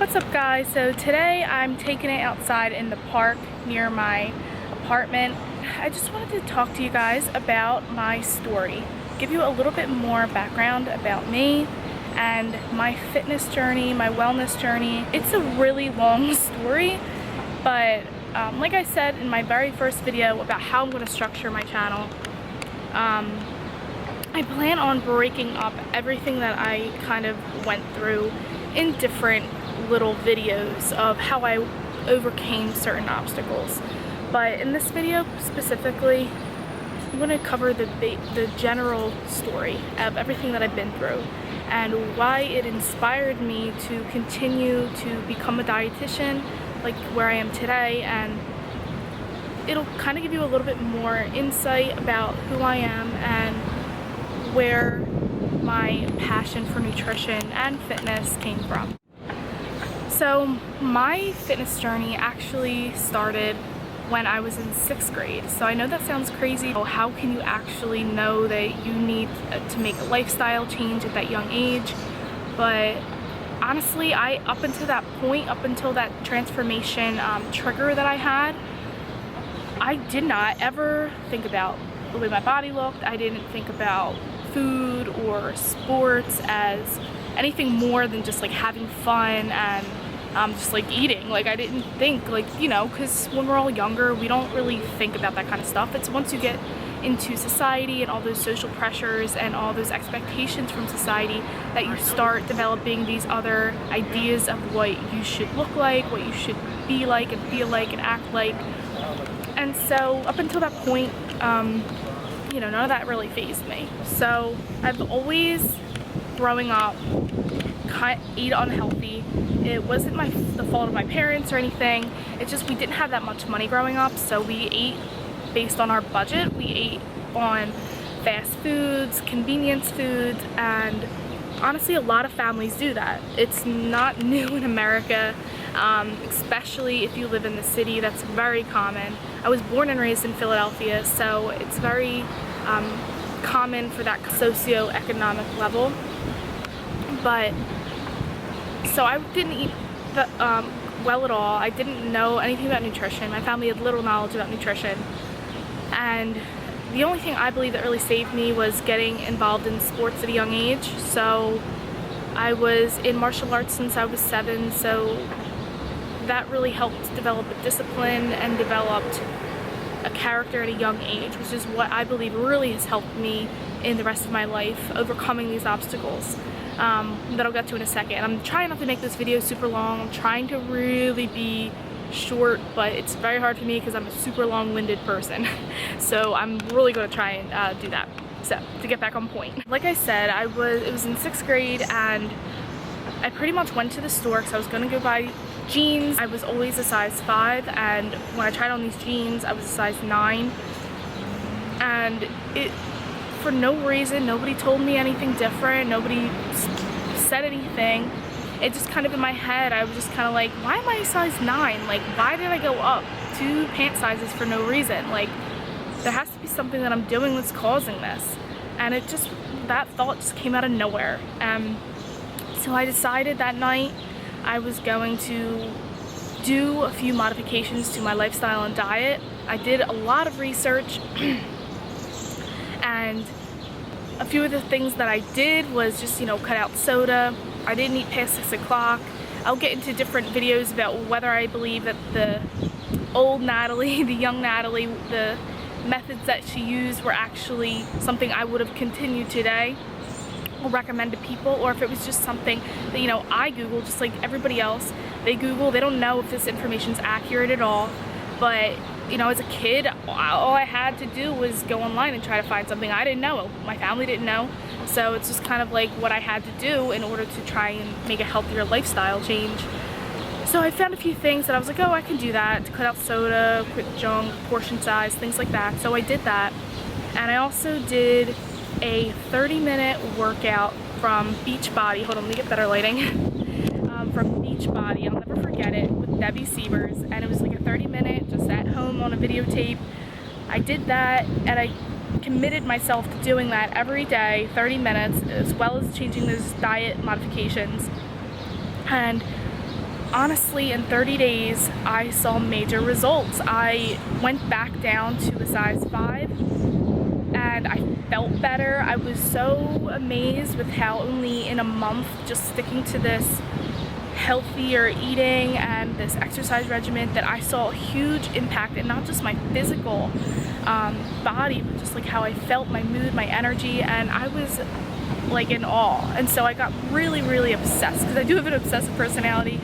What's up guys? So today I'm taking it outside in the park near my apartment. I just wanted to talk to you guys about my story, give you a little bit more background about me and my fitness journey, my wellness journey. It's a really long story, but like I said in my very first video about how I'm going to structure my channel, I plan on breaking up everything that I kind of went through in different little videos of how I overcame certain obstacles. But in this video specifically, I'm going to cover the general story of everything that I've been through and why it inspired me to continue to become a dietitian like where I am today, and it'll kind of give you a little bit more insight about who I am and where my passion for nutrition and fitness came from. So my fitness journey actually started when I was in 6th grade. So I know that sounds crazy. How can you actually know that you need to make a lifestyle change at that young age? But honestly, up until that point, up until that transformation trigger that I had, I did not ever think about the way my body looked. I didn't think about food or sports as anything more than just like having fun and just like eating. Like I didn't think, like, you know, because when we're all younger we don't really think about that kind of stuff. It's once you get into society and all those social pressures and all those expectations from society that you start developing these other ideas of what you should look like, what you should be like and feel like and act like. And so up until that point, you know, none of that really fazed me. So I've always, growing up, ate unhealthy. It wasn't the fault of my parents or anything. It's just we didn't have that much money growing up, so we ate based on our budget. We ate on fast foods, convenience foods, and honestly a lot of families do that. It's not new in America, especially if you live in the city. That's very common. I was born and raised in Philadelphia, so it's very common for that socio-economic level. But so I didn't eat well at all. I didn't know anything about nutrition. My family had little knowledge about nutrition, and the only thing I believe that really saved me was getting involved in sports at a young age. So I was in martial arts since I was 7, so that really helped develop a discipline and developed a character at a young age, which is what I believe really has helped me in the rest of my life overcoming these obstacles that I'll get to in a second. I'm trying not to make this video super long. I'm trying to really be short, but it's very hard for me because I'm a super long-winded person. So I'm really going to try and do that. So to get back on point, like I said, it was in 6th grade, and I pretty much went to the store because I was going to go buy jeans. I was always a size 5, and when I tried on these jeans I was a size 9, and for no reason, nobody told me anything different, nobody said anything. It just kind of in my head, I was just kind of like, why am I a size 9? Like, why did I go up 2 pant sizes for no reason? Like, there has to be something that I'm doing that's causing this. And that thought just came out of nowhere. So I decided that night I was going to do a few modifications to my lifestyle and diet. I did a lot of research, and a few of the things that I did was just, you know, cut out soda. I didn't eat past 6 o'clock. I'll get into different videos about whether I believe that the old Natalie, the young Natalie, the methods that she used were actually something I would have continued today or recommend to people, or if it was just something that, you know, I Googled just like everybody else. They Google, they don't know if this information is accurate at all. But, you know, as a kid, all I had to do was go online and try to find something I didn't know. My family didn't know. So it's just kind of like what I had to do in order to try and make a healthier lifestyle change. So I found a few things that I was like, oh, I can do that, to cut out soda, quit junk, portion size, things like that. So I did that. And I also did a 30-minute workout from Beachbody. Hold on, let me get better lighting. From Beachbody, I'll never forget it, with Debbie Sievers, and it was like a 30-minute just at home on a videotape. I did that, and I committed myself to doing that every day, 30 minutes, as well as changing those diet modifications. And honestly, in 30 days, I saw major results. I went back down to a size 5 and I felt better. I was so amazed with how only in a month, just sticking to this healthier eating and this exercise regimen, that I saw a huge impact in not just my physical body, but just like how I felt, my mood, my energy, and I was like in awe. And so I got really obsessed, because I do have an obsessive personality.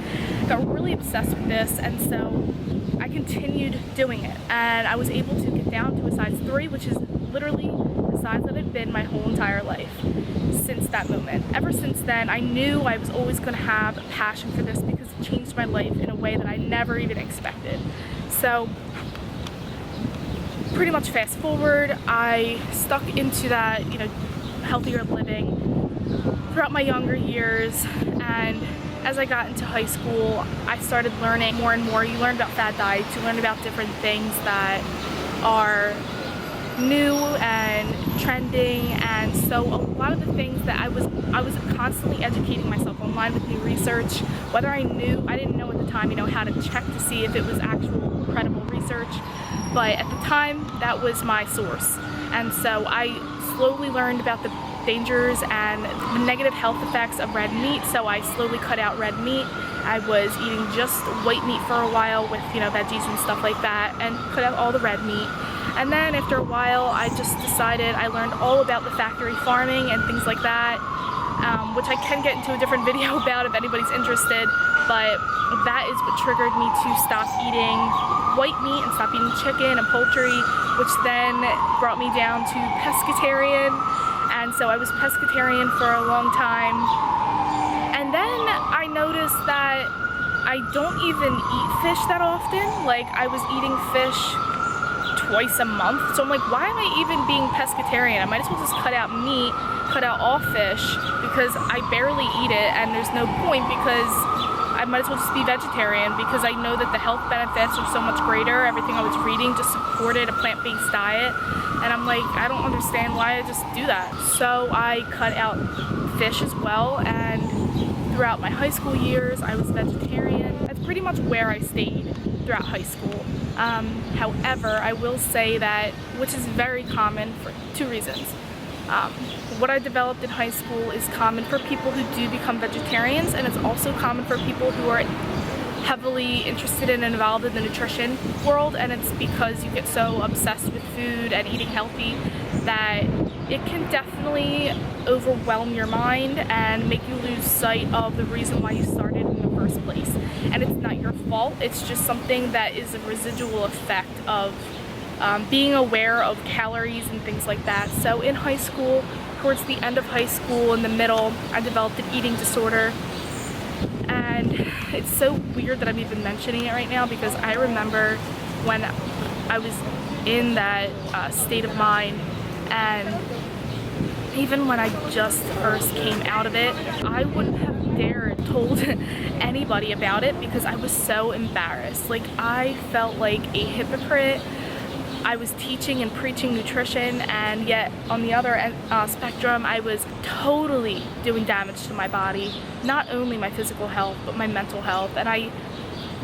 Got really obsessed with this, and so I continued doing it, and I was able to get down to a size 3, which is literally the size that I've been my whole entire life since that moment. Ever since then, I knew I was always going to have a passion for this, because it changed my life in a way that I never even expected. So pretty much fast forward, I stuck into that, healthier living throughout my younger years, and as I got into high school, I started learning more and more. You learn about fad diets, you learn about different things that are new and trending, and so a lot of the things that I was constantly educating myself online with new research, whether I didn't know at the time, how to check to see if it was actual credible research, but at the time, that was my source. And so I slowly learned about the dangers and the negative health effects of red meat, so I slowly cut out red meat. I was eating just white meat for a while with, veggies and stuff like that, and cut out all the red meat. And then after a while, I just decided, I learned all about the factory farming and things like that, which I can get into a different video about if anybody's interested, but that is what triggered me to stop eating white meat and stop eating chicken and poultry, which then brought me down to pescatarian. And so I was pescatarian for a long time, and then I noticed that I don't even eat fish that often. Like, I was eating fish twice a month, so I'm like, why am I even being pescatarian? I might as well just cut out meat, cut out all fish, because I barely eat it, and there's no point, because I might as well just be vegetarian, because I know that the health benefits are so much greater. Everything I was reading just supported a plant-based diet, and I'm like, I don't understand why I just do that. So I cut out fish as well, and throughout my high school years, I was vegetarian. That's pretty much where I stayed throughout high school. However, I will say that, which is very common for 2 reasons. What I developed in high school is common for people who do become vegetarians, and it's also common for people who are heavily interested and involved in the nutrition world, and it's because you get so obsessed with food and eating healthy that it can definitely overwhelm your mind and make you lose sight of the reason why you started in the first place. And it's not your fault, it's just something that is a residual effect of being aware of calories and things like that. So in high school, towards the end of high school, in the middle, I developed an eating disorder. And it's so weird that I'm even mentioning it right now, because I remember when I was in that state of mind, and even when I just first came out of it, I wouldn't have dared told anybody about it, because I was so embarrassed. Like, I felt like a hypocrite. I was teaching and preaching nutrition, and yet on the other spectrum, I was totally doing damage to my body, not only my physical health, but my mental health. And I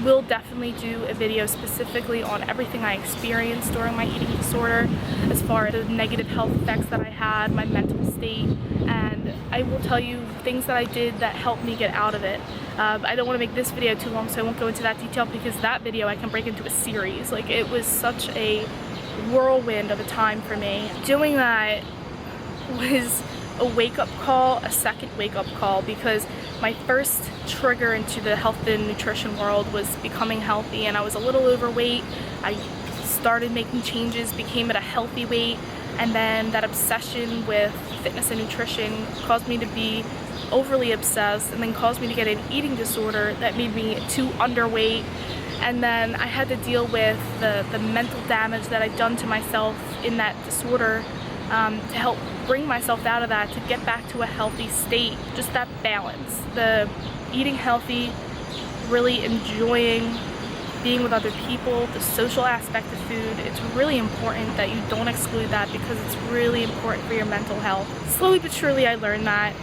will definitely do a video specifically on everything I experienced during my eating disorder, as far as the negative health effects that I had, my mental state, and I will tell you things that I did that helped me get out of it. I don't want to make this video too long, so I won't go into that detail, because that video I can break into a series. Like, it was such a whirlwind of a time for me. Doing that was a wake-up call, a second wake-up call, because my first trigger into the health and nutrition world was becoming healthy, and I was a little overweight. I started making changes, became at a healthy weight, and then that obsession with fitness and nutrition caused me to be overly obsessed, and then caused me to get an eating disorder that made me too underweight. And then I had to deal with the mental damage that I'd done to myself in that disorder, to help bring myself out of that, to get back to a healthy state. Just that balance, the eating healthy, really enjoying being with other people, the social aspect of food. It's really important that you don't exclude that, because it's really important for your mental health. Slowly but surely I learned that,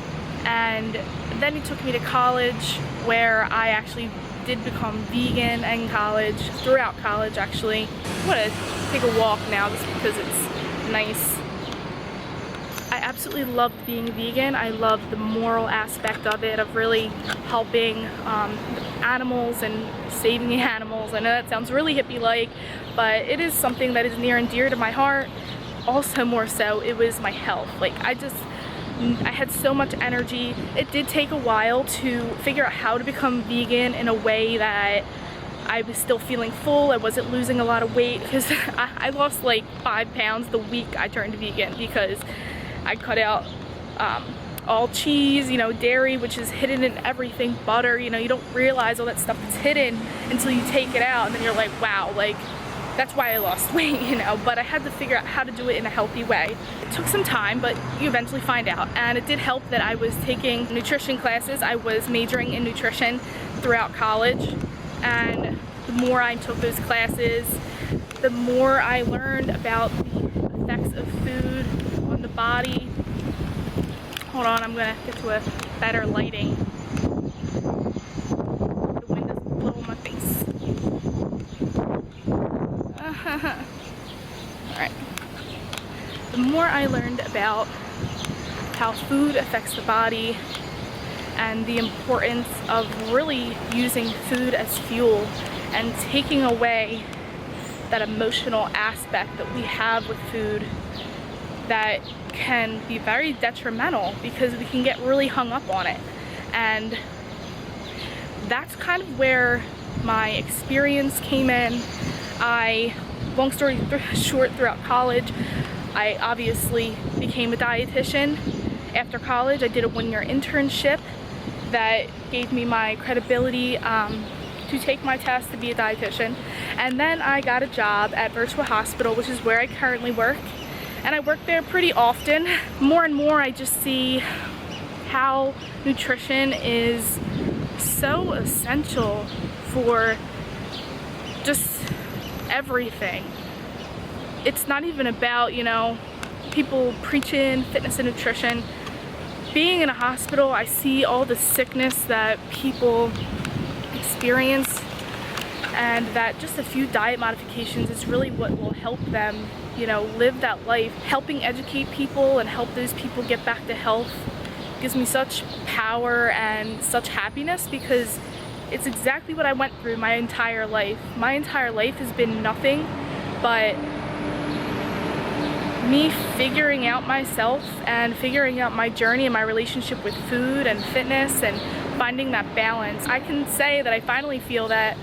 and then it took me to college, where I actually did become vegan in college, throughout college actually. I'm gonna take a walk now just because it's nice. I absolutely loved being vegan. I love the moral aspect of it, of really helping animals and saving the animals. I know that sounds really hippie-like, but it is something that is near and dear to my heart. Also, more so, it was my health. Like, I had so much energy. It did take a while to figure out how to become vegan in a way that I was still feeling full. I wasn't losing a lot of weight, because I lost like 5 pounds the week I turned vegan, because I cut out all cheese, you know, dairy, which is hidden in everything, butter, you know, you don't realize all that stuff is hidden until you take it out, and then you're like, wow, like, that's why I lost weight, you know. But I had to figure out how to do it in a healthy way. It took some time, but you eventually find out. And it did help that I was taking nutrition classes. I was majoring in nutrition throughout college, and the more I took those classes, the more I learned about the effects of food on the body. Hold on, I'm gonna get to a better lighting. The wind is blowing my face. Alright. The more I learned about how food affects the body and the importance of really using food as fuel and taking away that emotional aspect that we have with food that can be very detrimental, because we can get really hung up on it. And that's kind of where my experience came in. Long story short, throughout college, I obviously became a dietitian. After college, I did a 1-year internship that gave me my credibility to take my test to be a dietitian. And then I got a job at Virtua Hospital, which is where I currently work. And I work there pretty often. More and more, I just see how nutrition is so essential for just everything. It's not even about, you know, people preaching fitness and nutrition. Being in a hospital, I see all the sickness that people experience, and that just a few diet modifications is really what will help them, you know, live that life. Helping educate people and help those people get back to health gives me such power and such happiness, because it's exactly what I went through my entire life. My entire life has been nothing but me figuring out myself and figuring out my journey and my relationship with food and fitness and finding that balance. I can say that I finally feel that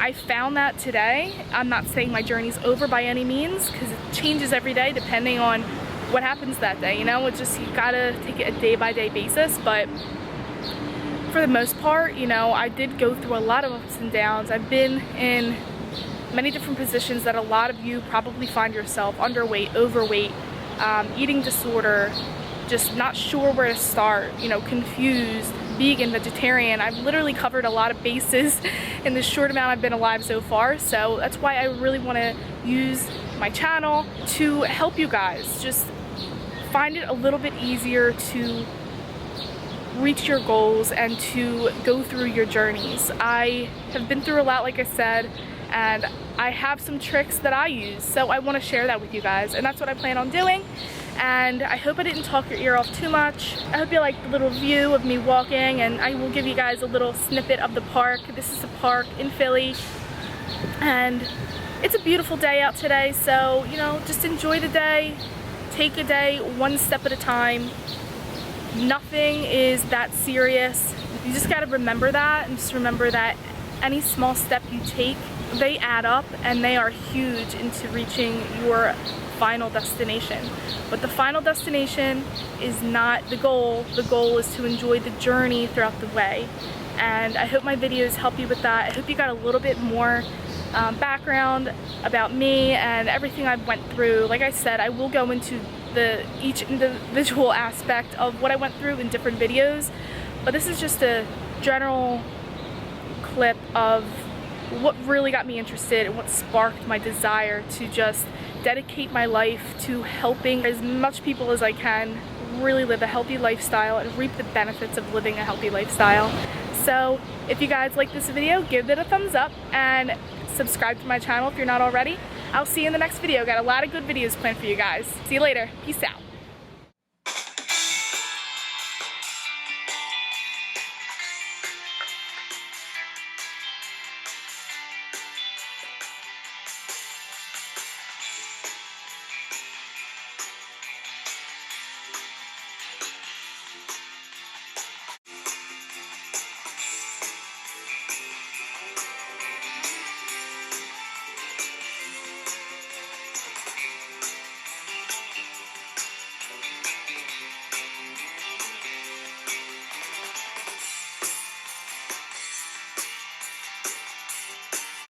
I found that today. I'm not saying my journey's over by any means, because it changes every day depending on what happens that day, you know. It's just, you gotta take it a day-by-day basis. But for the most part, you know, I did go through a lot of ups and downs. I've been in many different positions that a lot of you probably find yourself: underweight, overweight, eating disorder, just not sure where to start, you know, confused, vegan, vegetarian. I've literally covered a lot of bases in the short amount I've been alive so far. So that's why I really want to use my channel to help you guys just find it a little bit easier to reach your goals and to go through your journeys. I have been through a lot, like I said, and I have some tricks that I use, so I want to share that with you guys, and that's what I plan on doing. And I hope I didn't talk your ear off too much. I hope you liked the little view of me walking, and I will give you guys a little snippet of the park. This is a park in Philly, and it's a beautiful day out today, so, you know, just enjoy the day. Take a day one step at a time. Nothing is that serious. You just gotta remember that, and just remember that any small step you take, they add up, and they are huge into reaching your final destination. But the final destination is not the goal. The goal is to enjoy the journey throughout the way. And I hope my videos help you with that. I hope you got a little bit more background about me and everything I've went through. Like I said, I will go into each individual aspect of what I went through in different videos, but this is just a general clip of what really got me interested and what sparked my desire to just dedicate my life to helping as much people as I can really live a healthy lifestyle and reap the benefits of living a healthy lifestyle. So if you guys like this video, give it a thumbs up and subscribe to my channel if you're not already. I'll see you in the next video. Got a lot of good videos planned for you guys. See you later. Peace out.